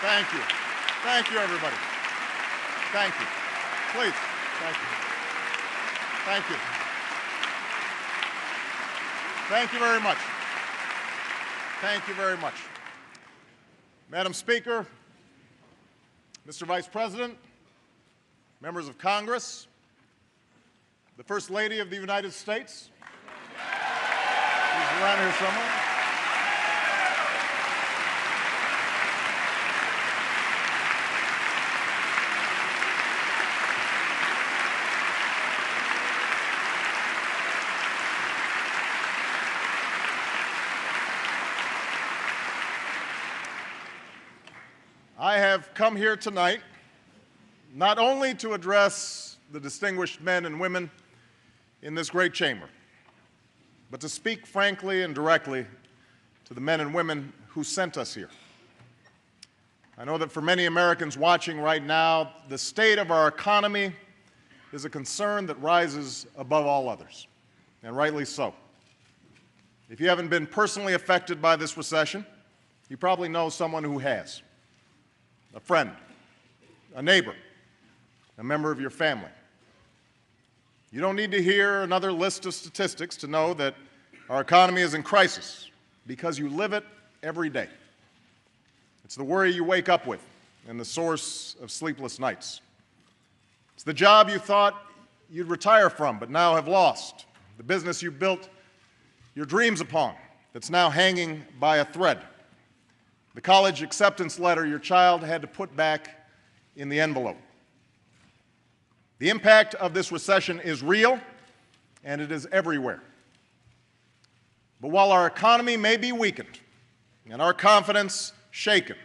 Thank you. Thank you, everybody. Thank you. Please. Thank you. Thank you. Thank you very much. Thank you very much. Madam Speaker, Mr. Vice President, members of Congress, the First Lady of the United States, she's around here somewhere. I have come here tonight not only to address the distinguished men and women in this great chamber, but to speak frankly and directly to the men and women who sent us here. I know that for many Americans watching right now, the state of our economy is a concern that rises above all others, and rightly so. If you haven't been personally affected by this recession, you probably know someone who has. A friend, a neighbor, a member of your family. You don't need to hear another list of statistics to know that our economy is in crisis because you live it every day. It's the worry you wake up with and the source of sleepless nights. It's the job you thought you'd retire from but now have lost, the business you built your dreams upon that's now hanging by a thread. The college acceptance letter your child had to put back in the envelope. The impact of this recession is real, and it is everywhere. But while our economy may be weakened and our confidence shaken,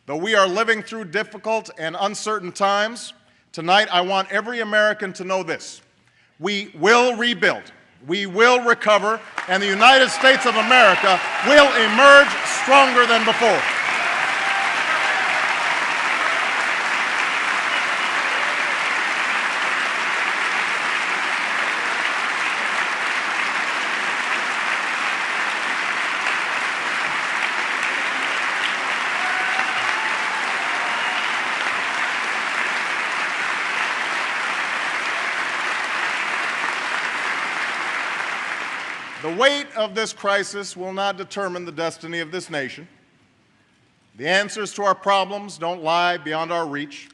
though we are living through difficult and uncertain times, tonight I want every American to know this: we will rebuild. We will recover, and the United States of America will emerge stronger than before. The weight of this crisis will not determine the destiny of this nation. The answers to our problems don't lie beyond our reach.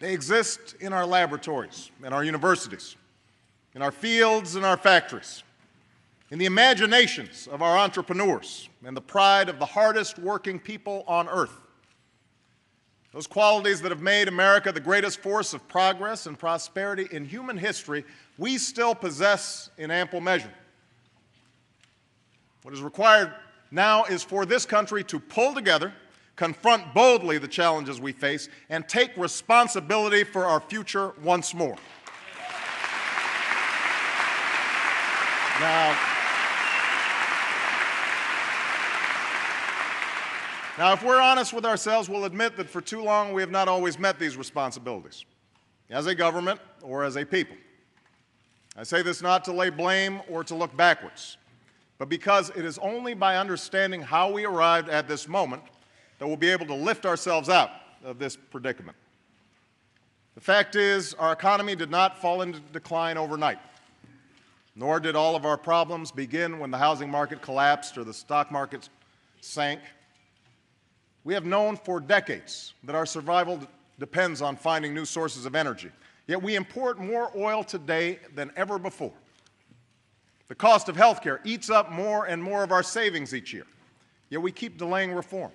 They exist in our laboratories, in our universities, in our fields and our factories, in the imaginations of our entrepreneurs and the pride of the hardest working people on earth. Those qualities that have made America the greatest force of progress and prosperity in human history, we still possess in ample measure. What is required now is for this country to pull together, confront boldly the challenges we face, and take responsibility for our future once more. Now, if we're honest with ourselves, we'll admit that for too long we have not always met these responsibilities, as a government or as a people. I say this not to lay blame or to look backwards, but because it is only by understanding how we arrived at this moment that we'll be able to lift ourselves out of this predicament. The fact is, our economy did not fall into decline overnight, nor did all of our problems begin when the housing market collapsed or the stock market sank. We have known for decades that our survival depends on finding new sources of energy, yet we import more oil today than ever before. The cost of health care eats up more and more of our savings each year, yet we keep delaying reform.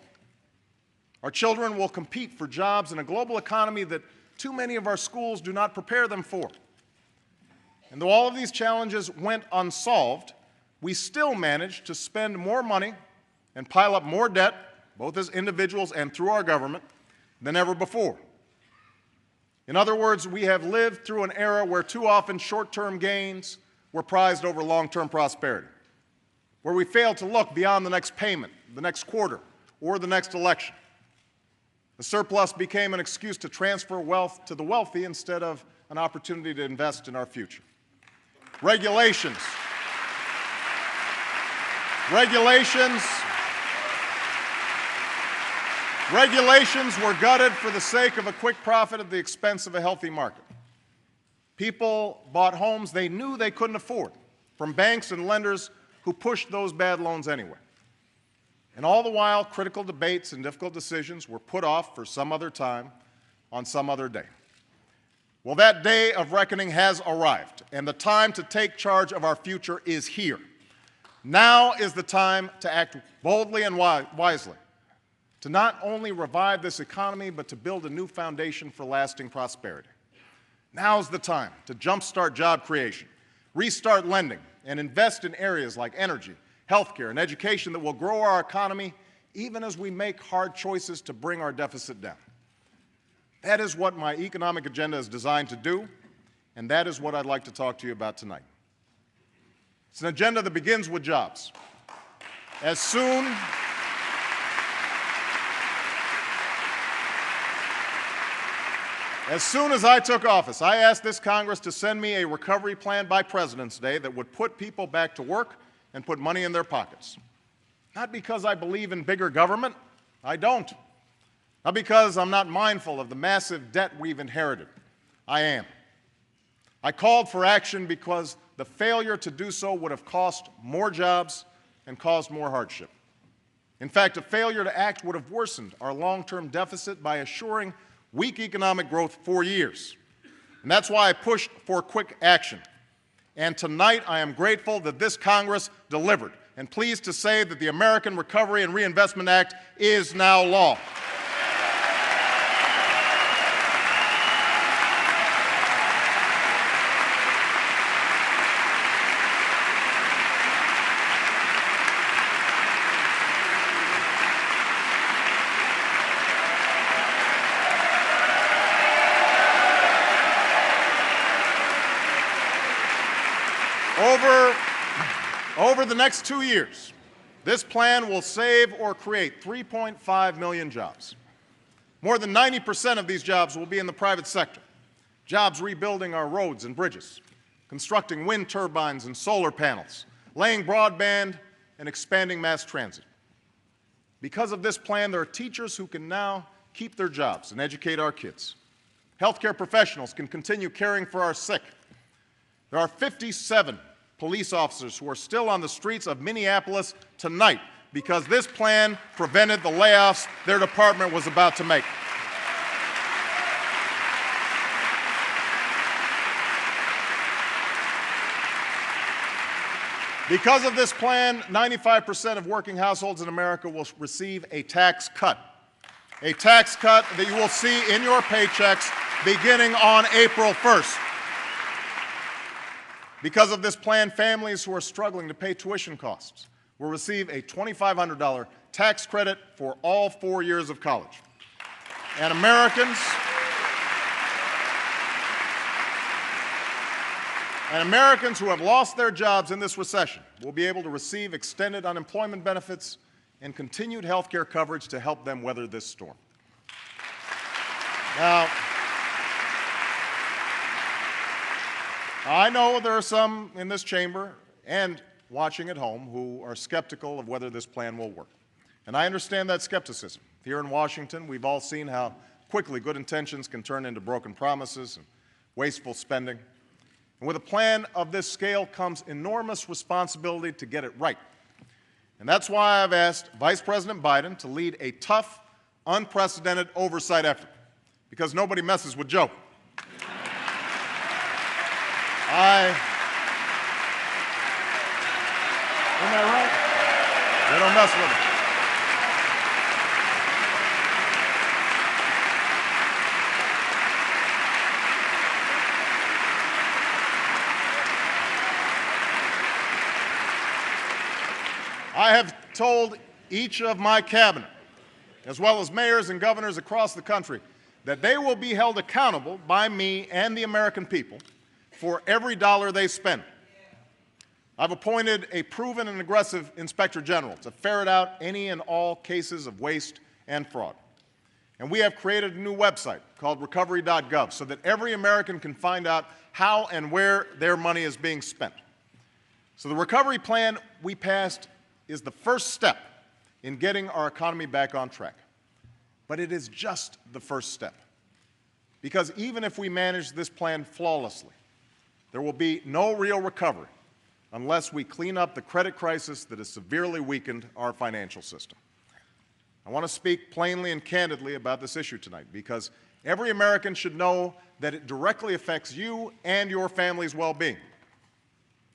Our children will compete for jobs in a global economy that too many of our schools do not prepare them for. And though all of these challenges went unsolved, we still managed to spend more money and pile up more debt, both as individuals and through our government, than ever before. In other words, we have lived through an era where too often short-term gains were prized over long-term prosperity, where we failed to look beyond the next payment, the next quarter, or the next election. The surplus became an excuse to transfer wealth to the wealthy instead of an opportunity to invest in our future. Regulations Regulations were gutted for the sake of a quick profit at the expense of a healthy market. People bought homes they knew they couldn't afford from banks and lenders who pushed those bad loans anyway. And all the while, critical debates and difficult decisions were put off for some other time on some other day. Well, that day of reckoning has arrived, and the time to take charge of our future is here. Now is the time to act boldly and wisely, to not only revive this economy, but to build a new foundation for lasting prosperity. Now's the time to jumpstart job creation, restart lending, and invest in areas like energy, healthcare, and education that will grow our economy even as we make hard choices to bring our deficit down. That is what my economic agenda is designed to do, and that is what I'd like to talk to you about tonight. It's an agenda that begins with jobs. As soon as I took office, I asked this Congress to send me a recovery plan by President's Day that would put people back to work and put money in their pockets. Not because I believe in bigger government. I don't. Not because I'm not mindful of the massive debt we've inherited. I am. I called for action because the failure to do so would have cost more jobs and caused more hardship. In fact, a failure to act would have worsened our long-term deficit by assuring weak economic growth for years. And that's why I pushed for quick action. And tonight I am grateful that this Congress delivered and pleased to say that the American Recovery and Reinvestment Act is now law. Over the next 2 years, this plan will save or create 3.5 million jobs. More than 90% of these jobs will be in the private sector. Jobs rebuilding our roads and bridges, constructing wind turbines and solar panels, laying broadband, and expanding mass transit. Because of this plan, there are teachers who can now keep their jobs and educate our kids. Healthcare professionals can continue caring for our sick. There are 57 police officers who are still on the streets of Minneapolis tonight because this plan prevented the layoffs their department was about to make. Because of this plan, 95% of working households in America will receive a tax cut that you will see in your paychecks beginning on April 1st. Because of this plan, families who are struggling to pay tuition costs will receive a $2,500 tax credit for all 4 years of college. And Americans who have lost their jobs in this recession will be able to receive extended unemployment benefits and continued health care coverage to help them weather this storm. Now, I know there are some in this chamber and watching at home who are skeptical of whether this plan will work. And I understand that skepticism. Here in Washington, we've all seen how quickly good intentions can turn into broken promises and wasteful spending. And with a plan of this scale comes enormous responsibility to get it right. And that's why I've asked Vice President Biden to lead a tough, unprecedented oversight effort, because nobody messes with Joe. Isn't that right? They don't mess with it. I have told each of my cabinet, as well as mayors and governors across the country, that they will be held accountable by me and the American people for every dollar they spend. I've appointed a proven and aggressive Inspector General to ferret out any and all cases of waste and fraud. And we have created a new website called recovery.gov so that every American can find out how and where their money is being spent. So the recovery plan we passed is the first step in getting our economy back on track. But it is just the first step. Because even if we manage this plan flawlessly, there will be no real recovery unless we clean up the credit crisis that has severely weakened our financial system. I want to speak plainly and candidly about this issue tonight because every American should know that it directly affects you and your family's well-being.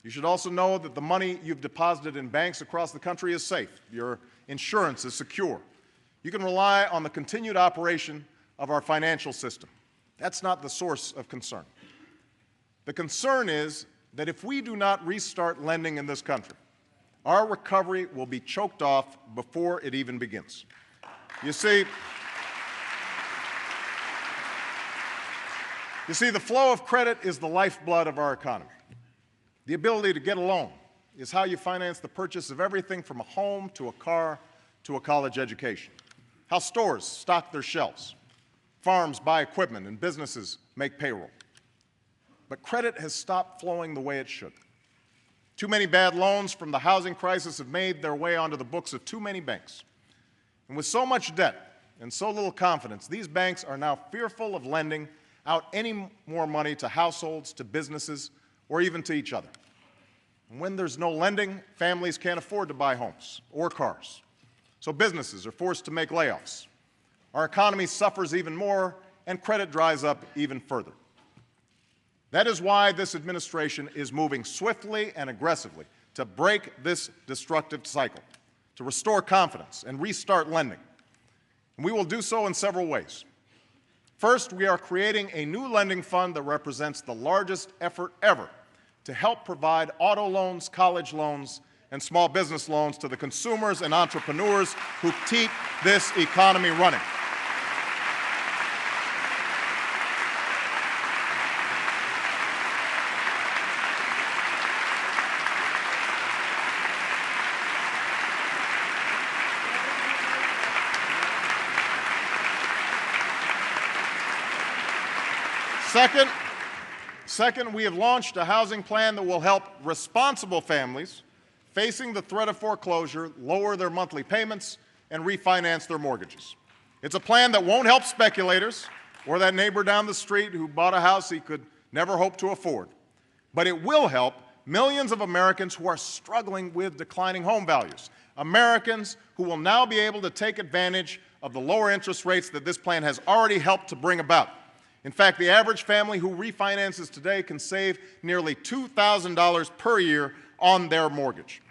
You should also know that the money you've deposited in banks across the country is safe. Your insurance is secure. You can rely on the continued operation of our financial system. That's not the source of concern. The concern is that if we do not restart lending in this country, our recovery will be choked off before it even begins. You see, the flow of credit is the lifeblood of our economy. The ability to get a loan is how you finance the purchase of everything from a home to a car to a college education. How stores stock their shelves, farms buy equipment, and businesses make payroll. But credit has stopped flowing the way it should. Too many bad loans from the housing crisis have made their way onto the books of too many banks. And with so much debt and so little confidence, these banks are now fearful of lending out any more money to households, to businesses, or even to each other. And when there's no lending, families can't afford to buy homes or cars. So businesses are forced to make layoffs. Our economy suffers even more, and credit dries up even further. That is why this administration is moving swiftly and aggressively to break this destructive cycle, to restore confidence and restart lending. And we will do so in several ways. First, we are creating a new lending fund that represents the largest effort ever to help provide auto loans, college loans, and small business loans to the consumers and entrepreneurs who keep this economy running. Second, we have launched a housing plan that will help responsible families facing the threat of foreclosure lower their monthly payments and refinance their mortgages. It's a plan that won't help speculators or that neighbor down the street who bought a house he could never hope to afford. But it will help millions of Americans who are struggling with declining home values, Americans who will now be able to take advantage of the lower interest rates that this plan has already helped to bring about. In fact, the average family who refinances today can save nearly $2,000 per year on their mortgage.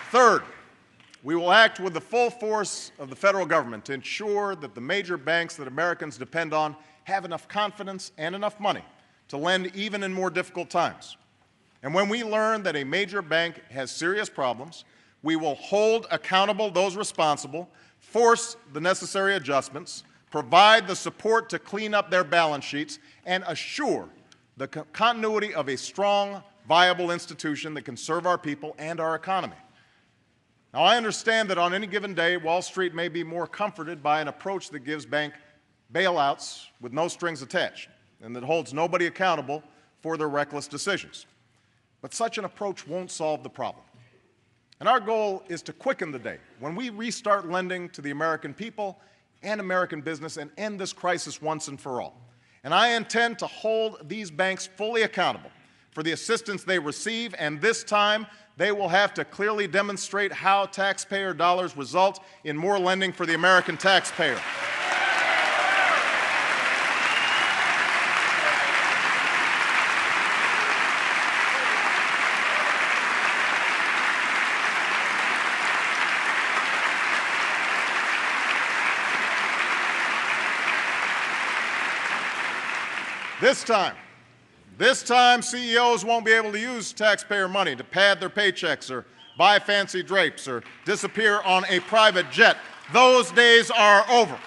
Third, we will act with the full force of the federal government to ensure that the major banks that Americans depend on have enough confidence and enough money to lend even in more difficult times. And when we learn that a major bank has serious problems, we will hold accountable those responsible, force the necessary adjustments, provide the support to clean up their balance sheets, and assure the continuity of a strong, viable institution that can serve our people and our economy. Now, I understand that on any given day, Wall Street may be more comforted by an approach that gives bank bailouts with no strings attached and that holds nobody accountable for their reckless decisions. But such an approach won't solve the problem. And our goal is to quicken the day when we restart lending to the American people and American business and end this crisis once and for all. And I intend to hold these banks fully accountable for the assistance they receive, and this time they will have to clearly demonstrate how taxpayer dollars result in more lending for the American taxpayer. This time, CEOs won't be able to use taxpayer money to pad their paychecks or buy fancy drapes or disappear on a private jet. Those days are over.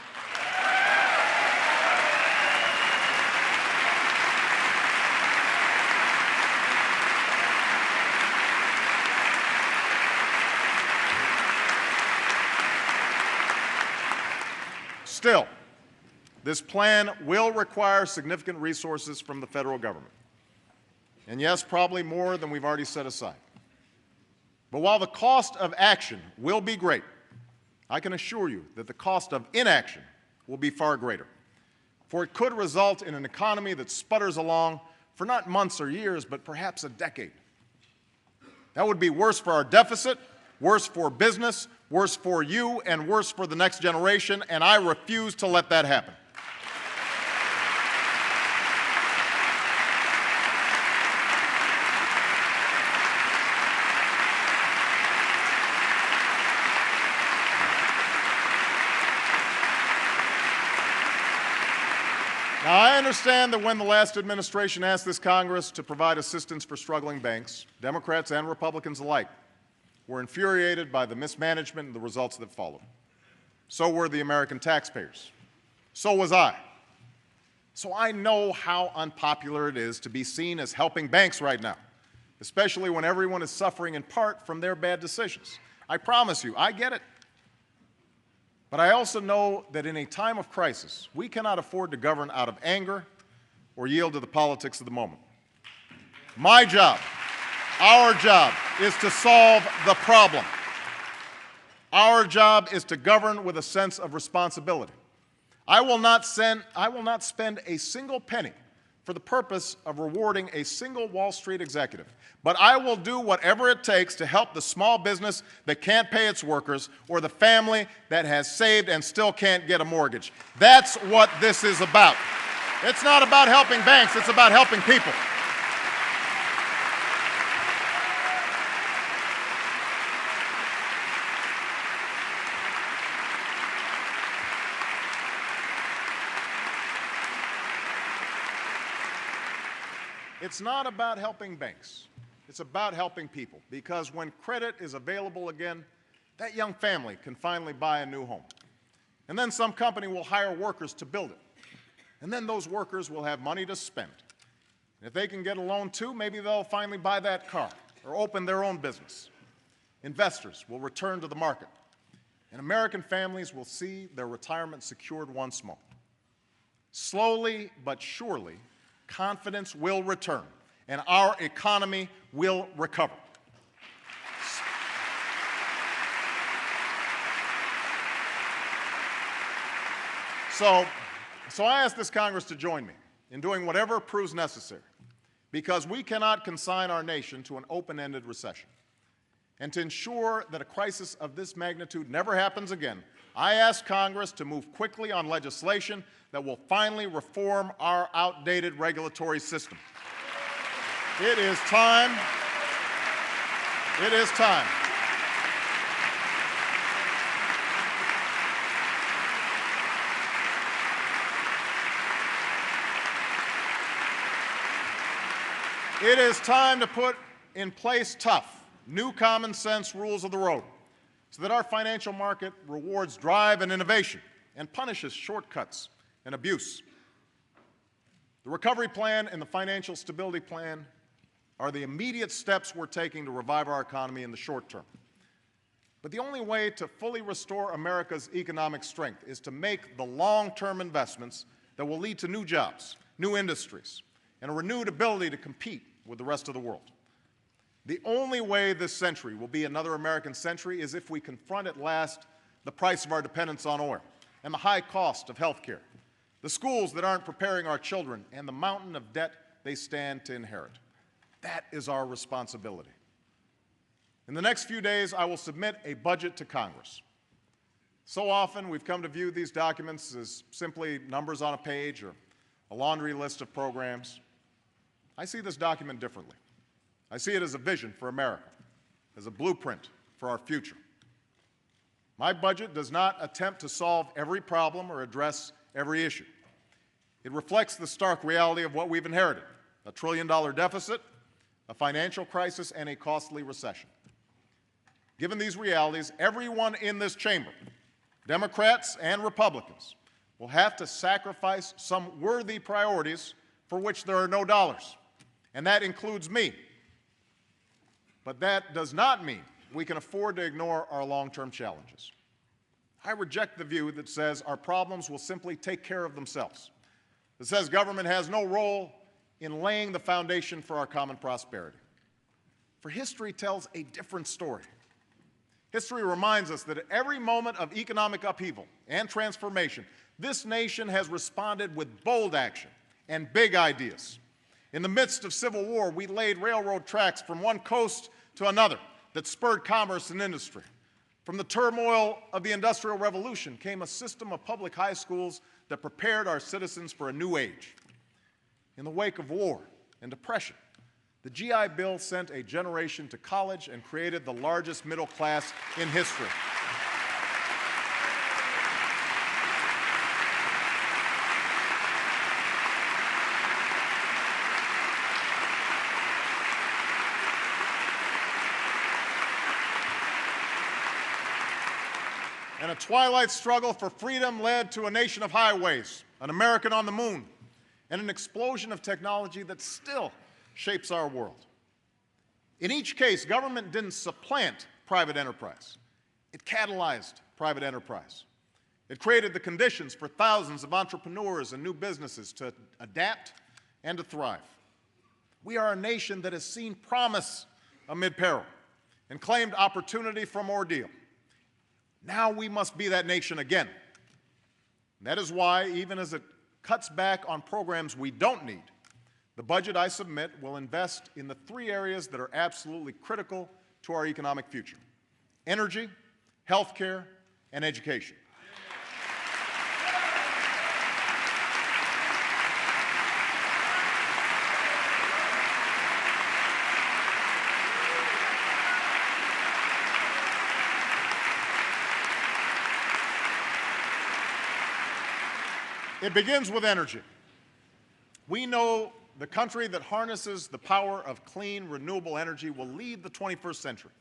Still, this plan will require significant resources from the federal government. And yes, probably more than we've already set aside. But while the cost of action will be great, I can assure you that the cost of inaction will be far greater. For it could result in an economy that sputters along for not months or years, but perhaps a decade. That would be worse for our deficit, worse for business, worse for you, and worse for the next generation, and I refuse to let that happen. Now, I understand that when the last administration asked this Congress to provide assistance for struggling banks, Democrats and Republicans alike were infuriated by the mismanagement and the results that followed. So were the American taxpayers. So was I. So I know how unpopular it is to be seen as helping banks right now, especially when everyone is suffering in part from their bad decisions. I promise you, I get it. But I also know that in a time of crisis, we cannot afford to govern out of anger or yield to the politics of the moment. My job, our job, is to solve the problem. Our job is to govern with a sense of responsibility. I will not spend a single penny for the purpose of rewarding a single Wall Street executive. But I will do whatever it takes to help the small business that can't pay its workers or the family that has saved and still can't get a mortgage. That's what this is about. It's not about helping banks, it's about helping people. It's not about helping banks. It's about helping people, because when credit is available again, that young family can finally buy a new home. And then some company will hire workers to build it. And then those workers will have money to spend. And if they can get a loan too, maybe they'll finally buy that car or open their own business. Investors will return to the market, and American families will see their retirement secured once more. Slowly but surely, confidence will return, and our economy will recover. So I ask this Congress to join me in doing whatever proves necessary, because we cannot consign our nation to an open-ended recession. And to ensure that a crisis of this magnitude never happens again, I ask Congress to move quickly on legislation that will finally reform our outdated regulatory system. It is time. It is time. It is time to put in place tough, new common sense rules of the road so that our financial market rewards drive and innovation and punishes shortcuts and abuse. The recovery plan and the financial stability plan are the immediate steps we're taking to revive our economy in the short term. But the only way to fully restore America's economic strength is to make the long-term investments that will lead to new jobs, new industries, and a renewed ability to compete with the rest of the world. The only way this century will be another American century is if we confront at last the price of our dependence on oil and the high cost of health care, the schools that aren't preparing our children, and the mountain of debt they stand to inherit. That is our responsibility. In the next few days, I will submit a budget to Congress. So often, we've come to view these documents as simply numbers on a page or a laundry list of programs. I see this document differently. I see it as a vision for America, as a blueprint for our future. My budget does not attempt to solve every problem or address every issue. It reflects the stark reality of what we've inherited: a $1 trillion deficit, a financial crisis, and a costly recession. Given these realities, everyone in this chamber, Democrats and Republicans, will have to sacrifice some worthy priorities for which there are no dollars, and that includes me. But that does not mean we can afford to ignore our long-term challenges. I reject the view that says our problems will simply take care of themselves, that says government has no role in laying the foundation for our common prosperity. for history tells a different story. History reminds us that at every moment of economic upheaval and transformation, this nation has responded with bold action and big ideas. In the midst of civil war, we laid railroad tracks from one coast to another that spurred commerce and industry. From the turmoil of the Industrial Revolution came a system of public high schools that prepared our citizens for a new age. In the wake of war and depression, the GI Bill sent a generation to college and created the largest middle class in history. And a twilight struggle for freedom led to a nation of highways, an American on the moon, and an explosion of technology that still shapes our world. In each case, government didn't supplant private enterprise. It catalyzed private enterprise. It created the conditions for thousands of entrepreneurs and new businesses to adapt and to thrive. We are a nation that has seen promise amid peril and claimed opportunity from ordeal. Now we must be that nation again. And that is why, even as it cuts back on programs we don't need, the budget I submit will invest in the three areas that are absolutely critical to our economic future: energy, healthcare, and education. It begins with energy. We know the country that harnesses the power of clean, renewable energy will lead the 21st century.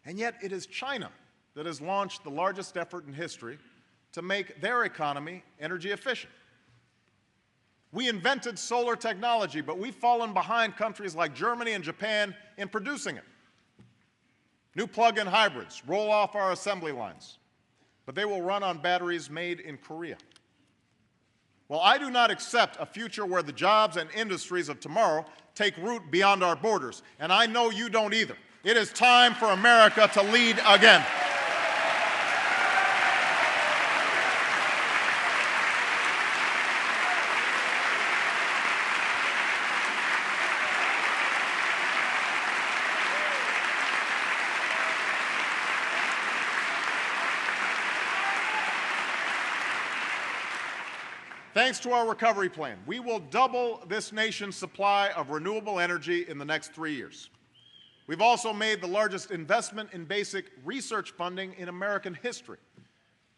And yet it is China that has launched the largest effort in history to make their economy energy efficient. We invented solar technology, but we've fallen behind countries like Germany and Japan in producing it. New plug-in hybrids roll off our assembly lines, but they will run on batteries made in Korea. Well, I do not accept a future where the jobs and industries of tomorrow take root beyond our borders, and I know you don't either. It is time for America to lead again. Thanks to our recovery plan, we will double this nation's supply of renewable energy in the next 3 years. We've also made the largest investment in basic research funding in American history,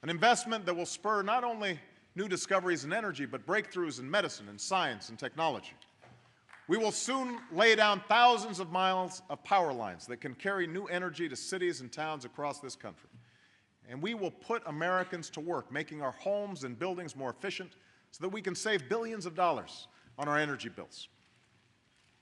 an investment that will spur not only new discoveries in energy, but breakthroughs in medicine and science and technology. We will soon lay down thousands of miles of power lines that can carry new energy to cities and towns across this country. And we will put Americans to work, making our homes and buildings more efficient, so that we can save billions of dollars on our energy bills.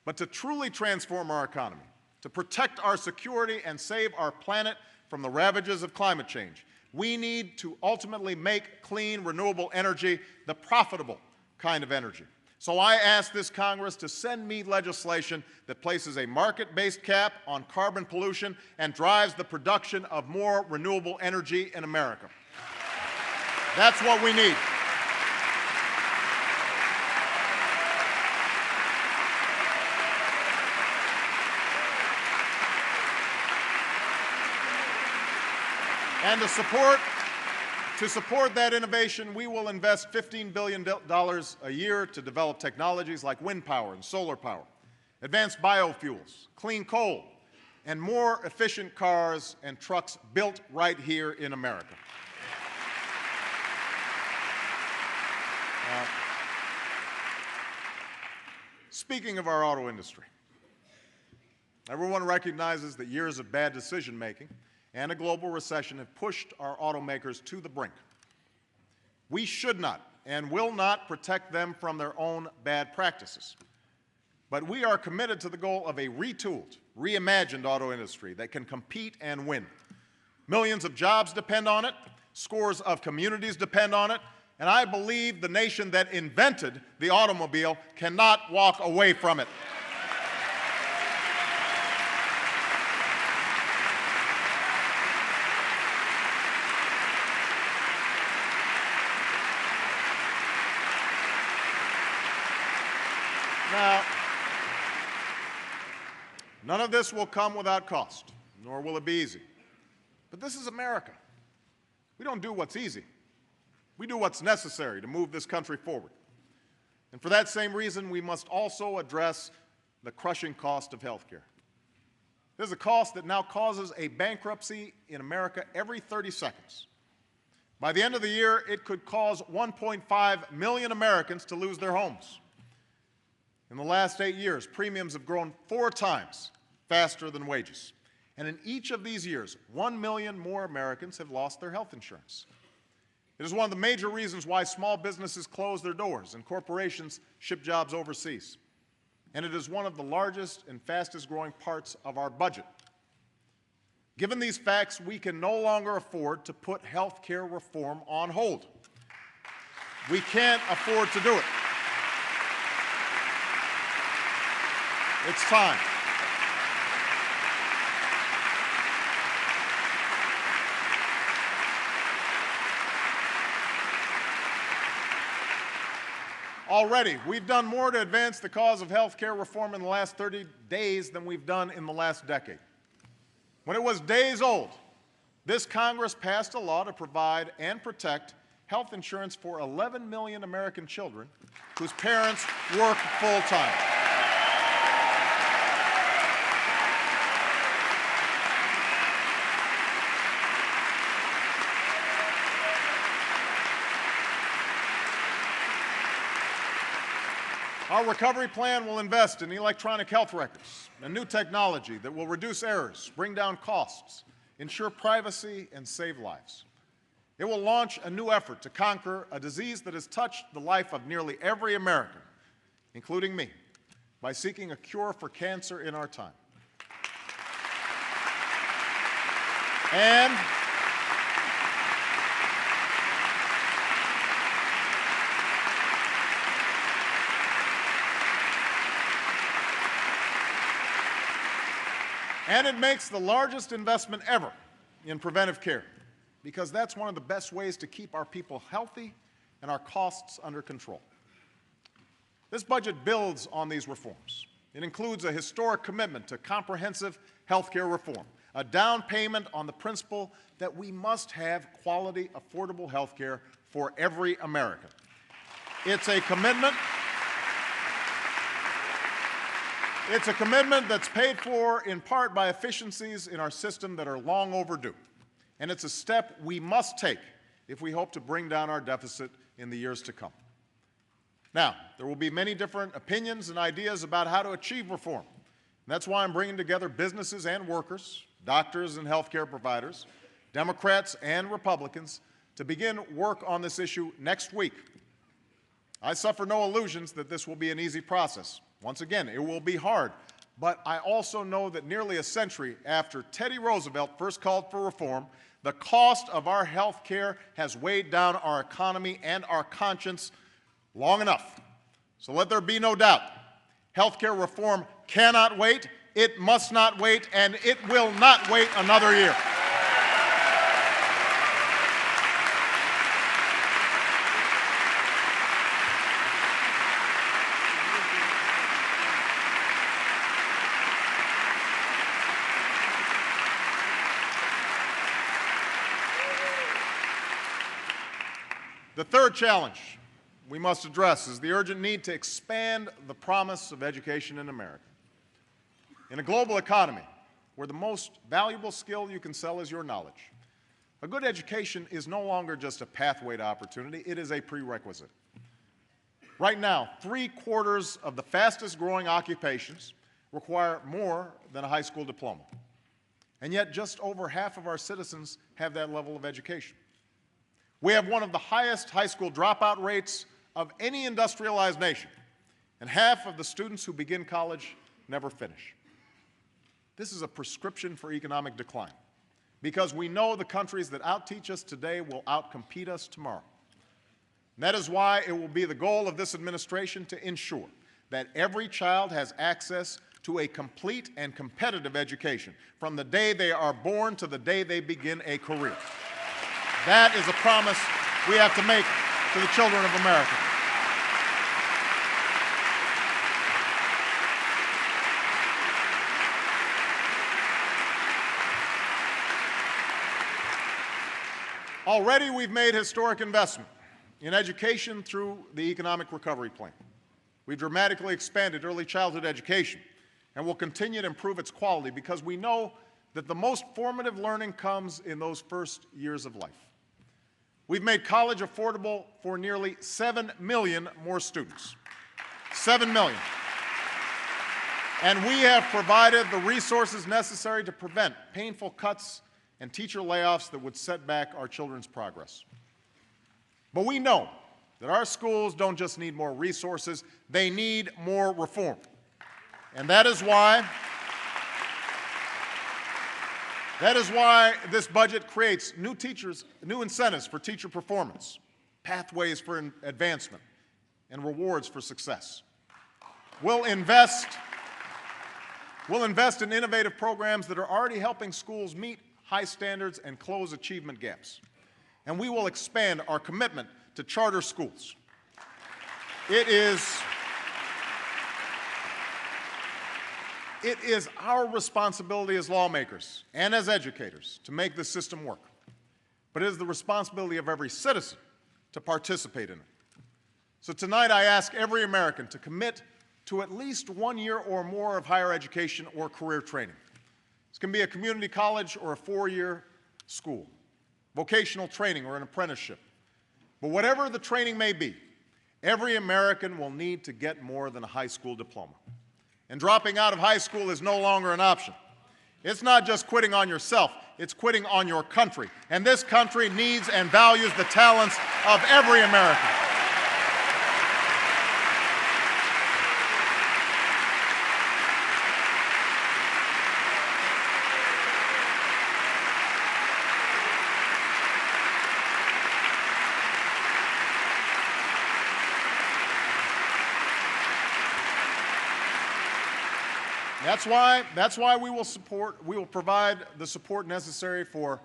But to truly transform our economy, to protect our security and save our planet from the ravages of climate change, we need to ultimately make clean, renewable energy the profitable kind of energy. So I ask this Congress to send me legislation that places a market-based cap on carbon pollution and drives the production of more renewable energy in America. That's what we need. And to support that innovation, we will invest $15 billion a year to develop technologies like wind power and solar power, advanced biofuels, clean coal, and more efficient cars and trucks built right here in America. Speaking of our auto industry, everyone recognizes that years of bad decision-making and a global recession have pushed our automakers to the brink. We should not and will not protect them from their own bad practices. But we are committed to the goal of a retooled, reimagined auto industry that can compete and win. Millions of jobs depend on it, scores of communities depend on it, and I believe the nation that invented the automobile cannot walk away from it. Now, none of this will come without cost, nor will it be easy. But this is America. We don't do what's easy. We do what's necessary to move this country forward. And for that same reason, we must also address the crushing cost of health care. There's a cost that now causes a bankruptcy in America every 30 seconds. By the end of the year, it could cause 1.5 million Americans to lose their homes. In the last 8 years, premiums have grown 4 times faster than wages. And in each of these years, 1 million more Americans have lost their health insurance. It is one of the major reasons why small businesses close their doors and corporations ship jobs overseas. And it is one of the largest and fastest growing parts of our budget. Given these facts, we can no longer afford to put health care reform on hold. We can't afford to do it. It's time. Already, we've done more to advance the cause of health care reform in the last 30 days than we've done in the last decade. When it was days old, this Congress passed a law to provide and protect health insurance for 11 million American children whose parents work full-time. Our recovery plan will invest in electronic health records and new technology that will reduce errors, bring down costs, ensure privacy, and save lives. It will launch a new effort to conquer a disease that has touched the life of nearly every American, including me, by seeking a cure for cancer in our time. And it makes the largest investment ever in preventive care, because that's one of the best ways to keep our people healthy and our costs under control. This budget builds on these reforms. It includes a historic commitment to comprehensive health care reform, a down payment on the principle that we must have quality, affordable health care for every American. It's a commitment that's paid for in part by efficiencies in our system that are long overdue. And it's a step we must take if we hope to bring down our deficit in the years to come. Now, there will be many different opinions and ideas about how to achieve reform. And that's why I'm bringing together businesses and workers, doctors and healthcare providers, Democrats and Republicans, to begin work on this issue next week. I suffer no illusions that this will be an easy process. Once again, it will be hard, but I also know that nearly a century after Teddy Roosevelt first called for reform, the cost of our health care has weighed down our economy and our conscience long enough. So let there be no doubt. Health care reform cannot wait, it must not wait, and it will not wait another year. The third challenge we must address is the urgent need to expand the promise of education in America. In a global economy where the most valuable skill you can sell is your knowledge, a good education is no longer just a pathway to opportunity, it is a prerequisite. Right now, 3/4 of the fastest growing occupations require more than a high school diploma. And yet just over half of our citizens have that level of education. We have one of the highest high school dropout rates of any industrialized nation, and half of the students who begin college never finish. This is a prescription for economic decline, because we know the countries that outteach us today will outcompete us tomorrow. And that is why it will be the goal of this administration to ensure that every child has access to a complete and competitive education from the day they are born to the day they begin a career. That is a promise we have to make to the children of America. Already we've made historic investment in education through the Economic Recovery Plan. We've dramatically expanded early childhood education and will continue to improve its quality because we know that the most formative learning comes in those first years of life. We've made college affordable for nearly 7 million more students. 7 million. And we have provided the resources necessary to prevent painful cuts and teacher layoffs that would set back our children's progress. But we know that our schools don't just need more resources, they need more reform. And that is why this budget creates new incentives for teacher performance, pathways for advancement, and rewards for success. We'll invest in innovative programs that are already helping schools meet high standards and close achievement gaps. And we will expand our commitment to charter schools. It is our responsibility as lawmakers and as educators to make this system work. But it is the responsibility of every citizen to participate in it. So tonight I ask every American to commit to at least 1 year or more of higher education or career training. This can be a community college or a 4-year school, vocational training or an apprenticeship. But whatever the training may be, every American will need to get more than a high school diploma. And dropping out of high school is no longer an option. It's not just quitting on yourself, it's quitting on your country. And this country needs and values the talents of every American. That's why we will provide the support necessary for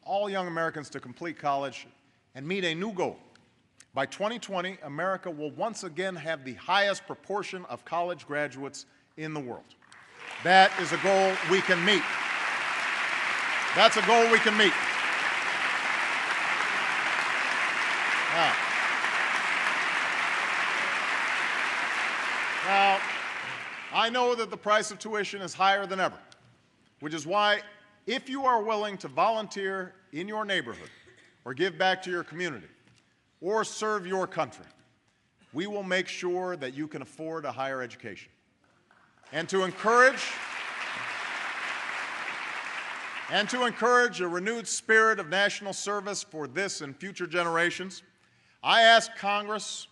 all young Americans to complete college and meet a new goal. By 2020, America will once again have the highest proportion of college graduates in the world. That is a goal we can meet. That's a goal we can meet. Now, I know that the price of tuition is higher than ever, which is why if you are willing to volunteer in your neighborhood or give back to your community or serve your country, we will make sure that you can afford a higher education. And to encourage a renewed spirit of national service for this and future generations, I ask Congress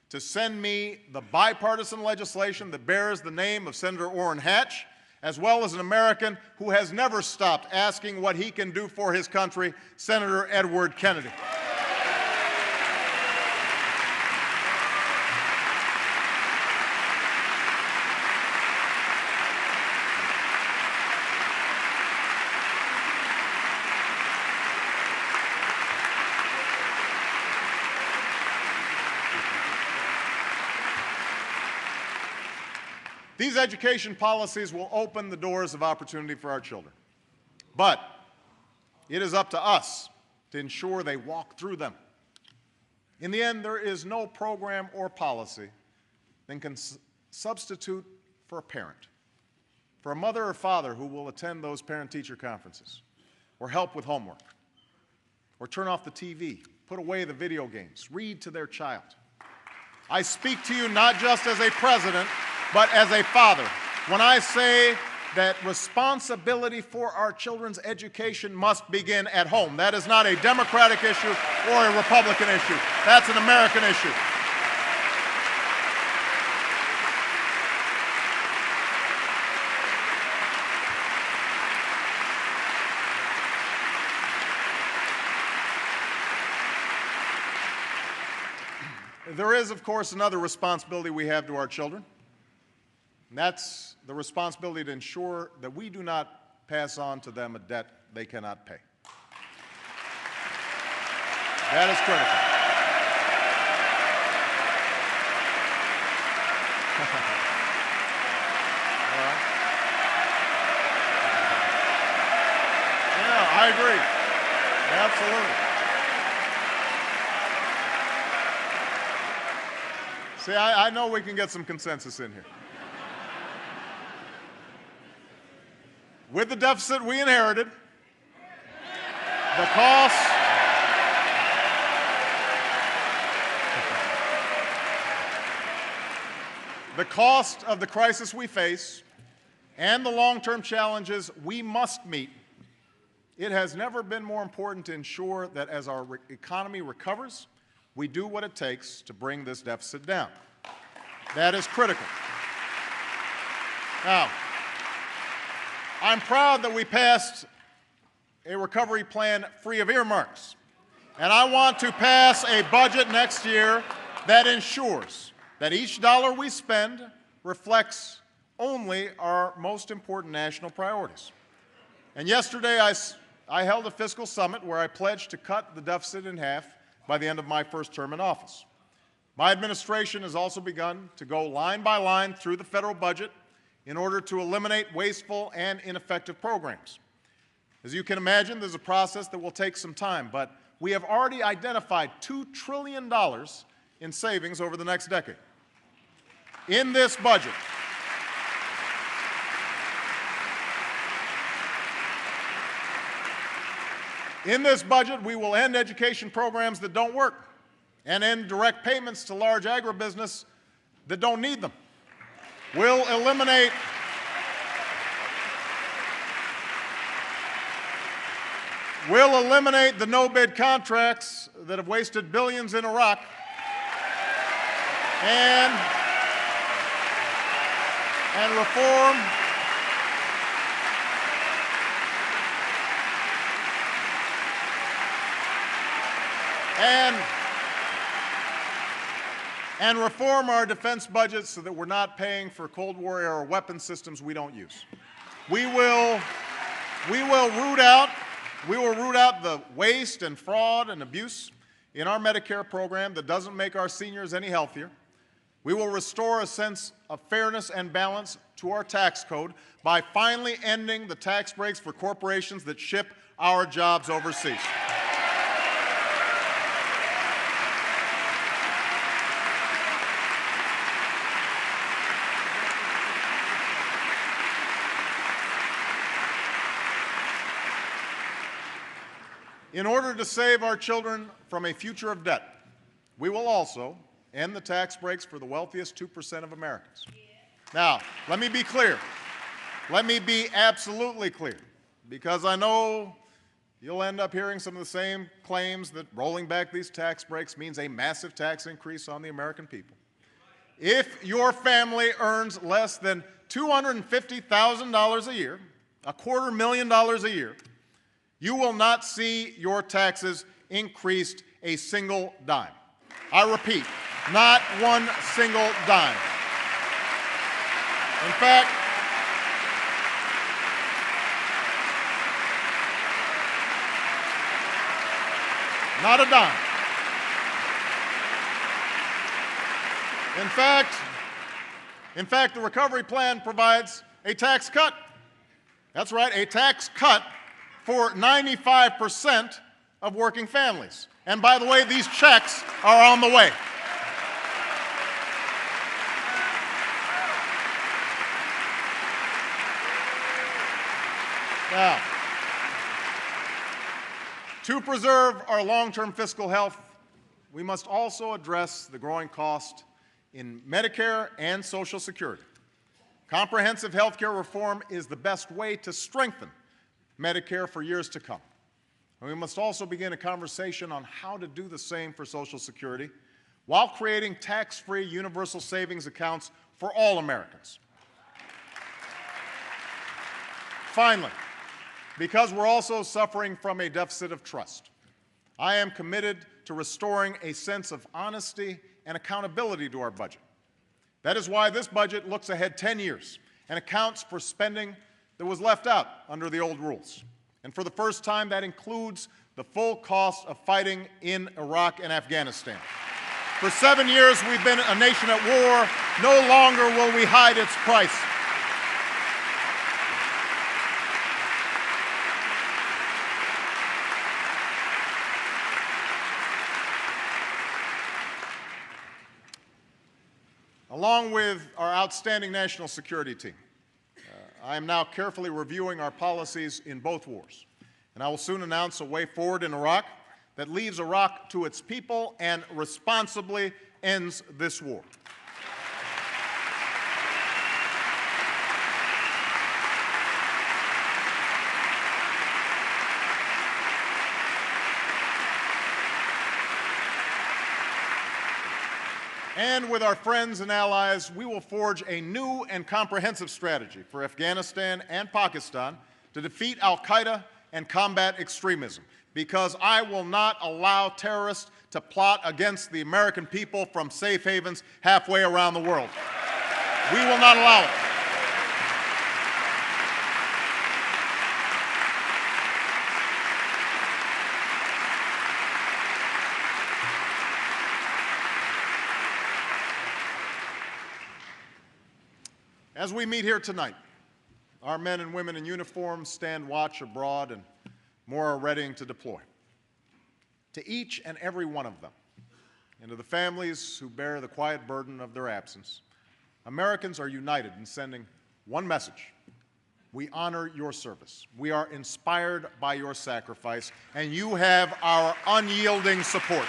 to send me the bipartisan legislation that bears the name of Senator Orrin Hatch, as well as an American who has never stopped asking what he can do for his country, Senator Edward Kennedy. These education policies will open the doors of opportunity for our children. But it is up to us to ensure they walk through them. In the end, there is no program or policy that can substitute for a parent, for a mother or father who will attend those parent-teacher conferences, or help with homework, or turn off the TV, put away the video games, read to their child. I speak to you not just as a president, but as a father, when I say that responsibility for our children's education must begin at home. That is not a Democratic issue or a Republican issue. That's an American issue. There is, of course, another responsibility we have to our children. And that's the responsibility to ensure that we do not pass on to them a debt they cannot pay. That is critical. Yeah, I agree. Absolutely. See, I know we can get some consensus in here. With the deficit we inherited, the cost of the crisis we face, and the long-term challenges we must meet, it has never been more important to ensure that as our economy recovers, we do what it takes to bring this deficit down. That is critical. Now, I'm proud that we passed a recovery plan free of earmarks, and I want to pass a budget next year that ensures that each dollar we spend reflects only our most important national priorities. And yesterday I held a fiscal summit where I pledged to cut the deficit in half by the end of my first term in office. My administration has also begun to go line by line through the federal budget in order to eliminate wasteful and ineffective programs. As you can imagine, there's a process that will take some time, but we have already identified $2 trillion in savings over the next decade. In this budget, we will end education programs that don't work and end direct payments to large agribusiness that don't need them. We'll eliminate the no-bid contracts that have wasted billions in Iraq and reform our defense budgets so that we're not paying for Cold War-era weapon systems we don't use. We will root out the waste and fraud and abuse in our Medicare program that doesn't make our seniors any healthier. We will restore a sense of fairness and balance to our tax code by finally ending the tax breaks for corporations that ship our jobs overseas. In order to save our children from a future of debt, we will also end the tax breaks for the wealthiest 2% of Americans. Now, let me be clear. Let me be absolutely clear, because I know you'll end up hearing some of the same claims that rolling back these tax breaks means a massive tax increase on the American people. If your family earns less than $250,000 a year, $250,000 a year, you will not see your taxes increased a single dime. I repeat, not one single dime. In fact, not a dime. In fact, the recovery plan provides a tax cut. That's right, a tax cut for 95% of working families. And by the way, these checks are on the way. Now, to preserve our long-term fiscal health, we must also address the growing cost in Medicare and Social Security. Comprehensive health care reform is the best way to strengthen Medicare for years to come. And we must also begin a conversation on how to do the same for Social Security while creating tax-free universal savings accounts for all Americans. Finally, because we're also suffering from a deficit of trust, I am committed to restoring a sense of honesty and accountability to our budget. That is why this budget looks ahead 10 years and accounts for spending that was left out under the old rules. And for the first time, that includes the full cost of fighting in Iraq and Afghanistan. For 7 years, we've been a nation at war. No longer will we hide its price. Along with our outstanding national security team, I am now carefully reviewing our policies in both wars, and I will soon announce a way forward in Iraq that leaves Iraq to its people and responsibly ends this war. And with our friends and allies, we will forge a new and comprehensive strategy for Afghanistan and Pakistan to defeat al-Qaeda and combat extremism, because I will not allow terrorists to plot against the American people from safe havens halfway around the world. We will not allow it. As we meet here tonight, our men and women in uniform stand watch abroad and more are readying to deploy. To each and every one of them, and to the families who bear the quiet burden of their absence, Americans are united in sending one message: we honor your service. We are inspired by your sacrifice, and you have our unyielding support.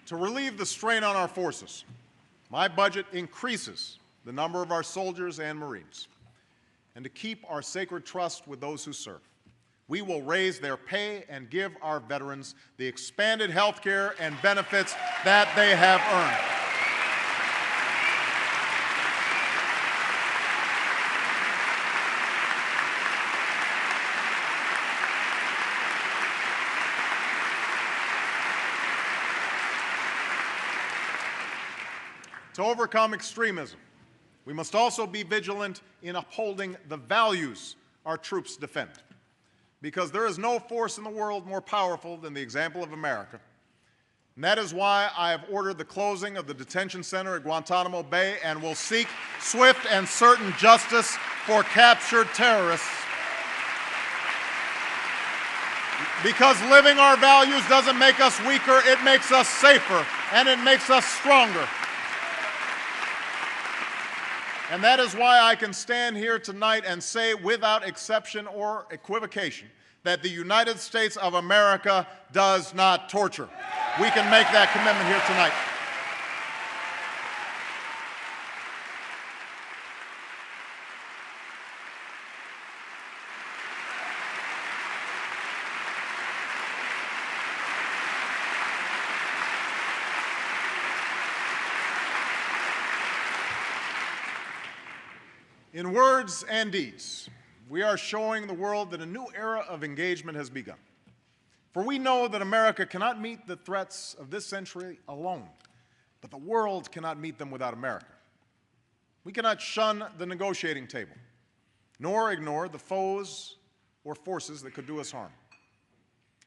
To relieve the strain on our forces, my budget increases the number of our soldiers and Marines. And to keep our sacred trust with those who serve, we will raise their pay and give our veterans the expanded health care and benefits that they have earned. To overcome extremism, we must also be vigilant in upholding the values our troops defend, because there is no force in the world more powerful than the example of America. And that is why I have ordered the closing of the detention center at Guantanamo Bay and will seek swift and certain justice for captured terrorists. Because living our values doesn't make us weaker, it makes us safer, and it makes us stronger. And that is why I can stand here tonight and say without exception or equivocation that the United States of America does not torture. We can make that commitment here tonight. In words and deeds, we are showing the world that a new era of engagement has begun. For we know that America cannot meet the threats of this century alone, but the world cannot meet them without America. We cannot shun the negotiating table, nor ignore the foes or forces that could do us harm.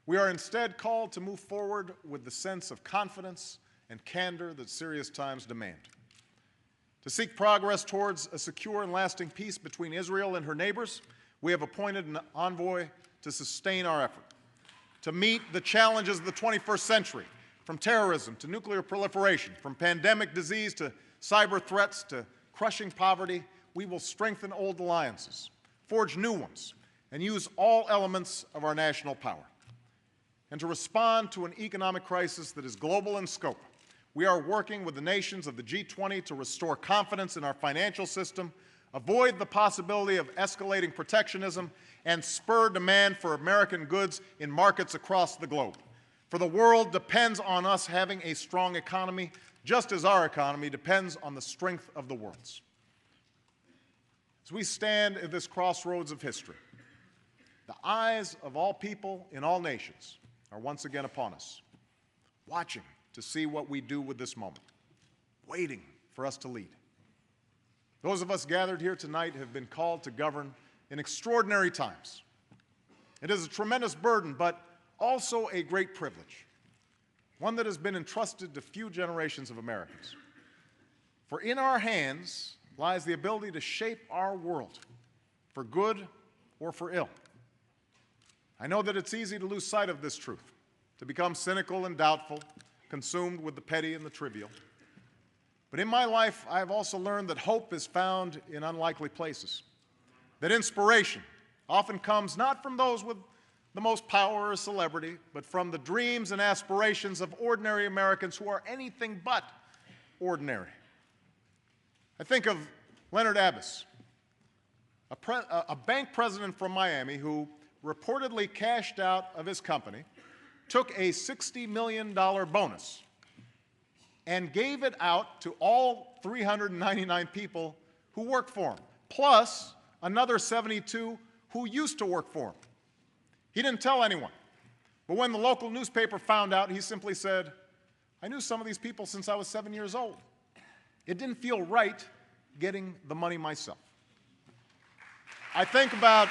We are instead called to move forward with the sense of confidence and candor that serious times demand. To seek progress towards a secure and lasting peace between Israel and her neighbors, we have appointed an envoy to sustain our effort. To meet the challenges of the 21st century, from terrorism to nuclear proliferation, from pandemic disease to cyber threats to crushing poverty, we will strengthen old alliances, forge new ones, and use all elements of our national power. And to respond to an economic crisis that is global in scope, we are working with the nations of the G20 to restore confidence in our financial system, avoid the possibility of escalating protectionism, and spur demand for American goods in markets across the globe. For the world depends on us having a strong economy, just as our economy depends on the strength of the world's. As we stand at this crossroads of history, the eyes of all people in all nations are once again upon us, watching to see what we do with this moment, waiting for us to lead. Those of us gathered here tonight have been called to govern in extraordinary times. It is a tremendous burden, but also a great privilege, one that has been entrusted to few generations of Americans. For in our hands lies the ability to shape our world, for good or for ill. I know that it's easy to lose sight of this truth, to become cynical and doubtful, consumed with the petty and the trivial. But in my life, I have also learned that hope is found in unlikely places, that inspiration often comes not from those with the most power or celebrity, but from the dreams and aspirations of ordinary Americans who are anything but ordinary. I think of Leonard Abbas, a bank president from Miami who reportedly cashed out of his company, took a $60 million bonus, and gave it out to all 399 people who worked for him, plus another 72 who used to work for him. He didn't tell anyone. But when the local newspaper found out, he simply said, "I knew some of these people since I was 7 years old. It didn't feel right getting the money myself." I think about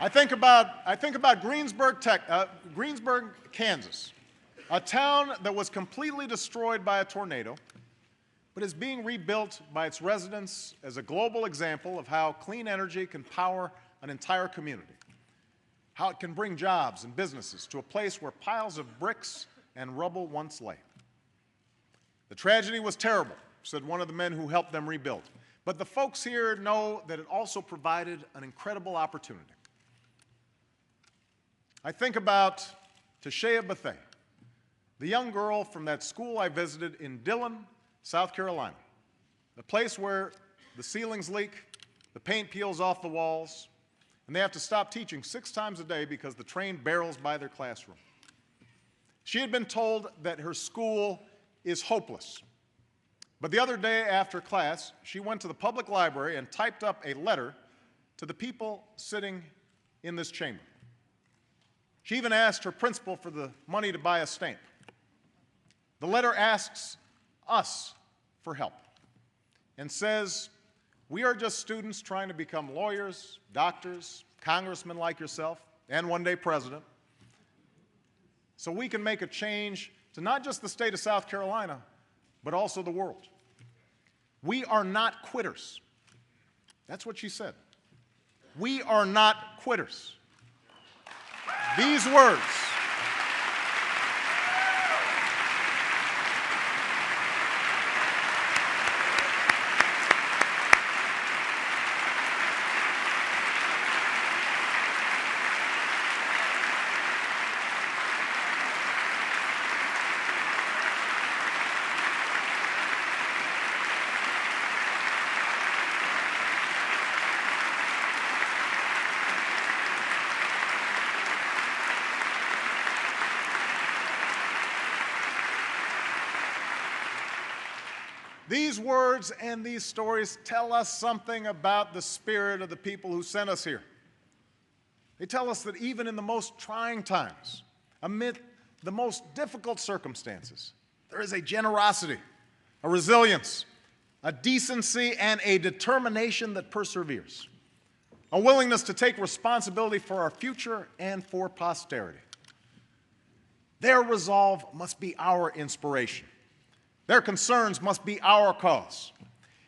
I think about Greensburg, Kansas, a town that was completely destroyed by a tornado, but is being rebuilt by its residents as a global example of how clean energy can power an entire community, how it can bring jobs and businesses to a place where piles of bricks and rubble once lay. The tragedy was terrible, said one of the men who helped them rebuild, but the folks here know that it also provided an incredible opportunity. I think about Tashea Bethea, the young girl from that school I visited in Dillon, South Carolina, the place where the ceilings leak, the paint peels off the walls, and they have to stop teaching 6 times a day because the train barrels by their classroom. She had been told that her school is hopeless. But the other day after class, she went to the public library and typed up a letter to the people sitting in this chamber. She even asked her principal for the money to buy a stamp. The letter asks us for help and says, "We are just students trying to become lawyers, doctors, congressmen like yourself, and one day president, so we can make a change to not just the state of South Carolina, but also the world. We are not quitters." That's what she said. We are not quitters. These words These words and these stories tell us something about the spirit of the people who sent us here. They tell us that even in the most trying times, amid the most difficult circumstances, there is a generosity, a resilience, a decency, and a determination that perseveres, a willingness to take responsibility for our future and for posterity. Their resolve must be our inspiration. Their concerns must be our cause.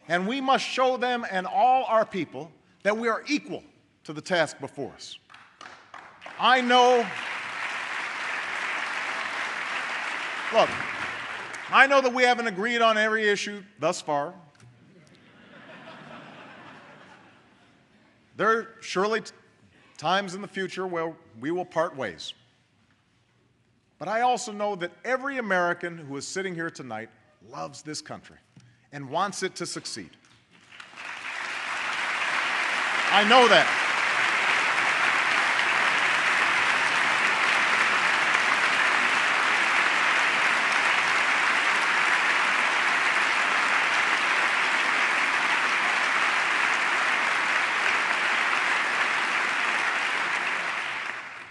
And we must show them and all our people that we are equal to the task before us. I know, look, I know that we haven't agreed on every issue thus far. There are surely times in the future where we will part ways. But I also know that every American who is sitting here tonight loves this country and wants it to succeed. I know that.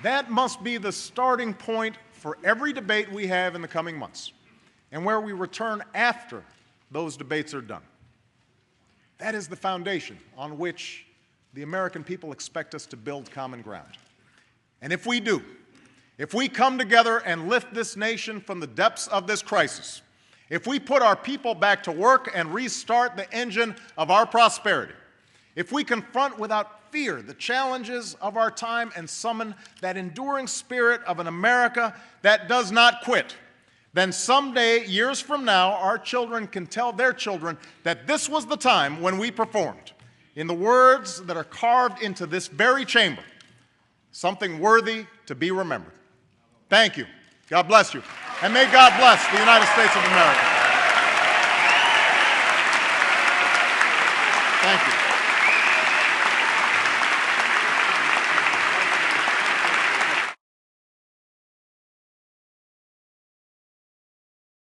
That must be the starting point for every debate we have in the coming months, and where we return after those debates are done. That is the foundation on which the American people expect us to build common ground. And if we do, if we come together and lift this nation from the depths of this crisis, if we put our people back to work and restart the engine of our prosperity, if we confront without fear the challenges of our time and summon that enduring spirit of an America that does not quit, then someday, years from now, our children can tell their children that this was the time when we performed, in the words that are carved into this very chamber, something worthy to be remembered. Thank you. God bless you. And may God bless the United States of America. Thank you.